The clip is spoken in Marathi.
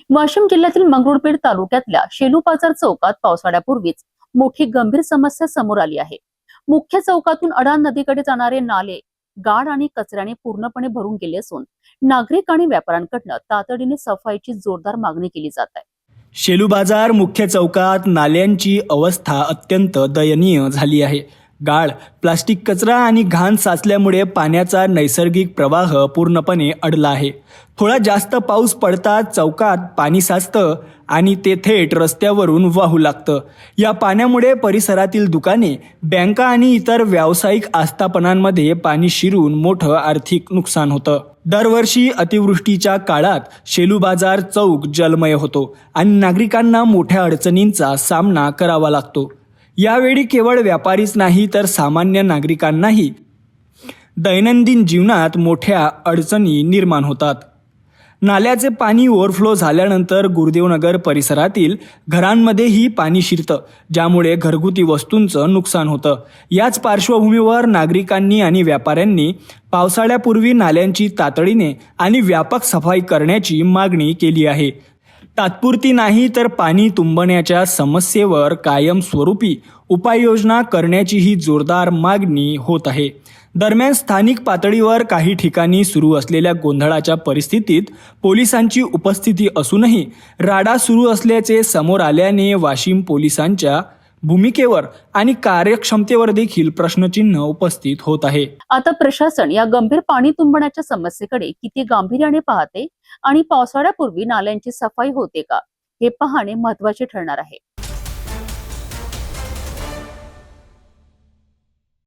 वाशिम जिल्ह्यातील मंगरुळपीर तालुक्यातल्या शेलू बाजार चौकात पावसाळ्यापूर्वीच मोठी गंभीर समस्या समोर आली आहे। मुख्य चौकातून अडाण नदीकडे जाणारे नाले गाळ आणि कचऱ्याने पूर्णपणे भरून गेले असून नागरिक आणि व्यापाऱ्यांकडून तातडीने सफाईची जोरदार मागणी केली जात आहे। शेलू बाजार मुख्य चौकात नाल्यांची अवस्था अत्यंत दयनीय झाली आहे। गाळ, प्लास्टिक कचरा आणि घाण साचल्यामुळे पाण्याचा नैसर्गिक प्रवाह पूर्णपणे अडला आहे। थोडा जास्त पाऊस पडताच चौकात पाणी साचतं आणि ते थेट रस्त्यावरून वाहू लागतं। या पाण्यामुळे परिसरातील दुकाने, बँका आणि इतर व्यावसायिक आस्थापनांमध्ये पाणी शिरून मोठं आर्थिक नुकसान होतं। दरवर्षी अतिवृष्टीच्या काळात शेलू बाजार चौक जलमय होतो आणि नागरिकांना मोठ्या अडचणींचा सामना करावा लागतो। यावेळी केवळ व्यापारीच नाही तर सामान्य नागरिकांनाही दैनंदिन जीवनात मोठ्या अडचणी निर्माण होतात। नाल्याचे पाणी ओव्हरफ्लो झाल्यानंतर गुरुदेवनगर परिसरातील घरांमध्येही पाणी शिरतं, ज्यामुळे घरगुती वस्तूंचं नुकसान होतं। याच पार्श्वभूमीवर नागरिकांनी आणि व्यापाऱ्यांनी पावसाळ्यापूर्वी नाल्यांची तातडीने आणि व्यापक सफाई करण्याची मागणी केली आहे। तात्पुरती नाही तर पाणी तुंबण्याच्या समस्येवर कायमस्वरूपी उपाययोजना करण्याचीही जोरदार मागणी होत आहे। दरम्यान स्थानिक पातळीवर काही ठिकाणी सुरू असलेल्या गोंधळाच्या परिस्थितीत पोलिसांची उपस्थिती असूनही राडा सुरू असल्याचे समोर आल्याने वाशिम पोलिसांच्या भूमिकेवर आणि कार्यक्षमतेवर देखील प्रश्नचिन्ह उपस्थित होत आहे। आता प्रशासन या गंभीर पाणी तुंबण्याच्या समस्येकडे किती गांभीर्याने पाहते आणि पावसाळ्यापूर्वी नाल्यांची सफाई होते का हे पाहणे महत्त्वाचे ठरणार आहे।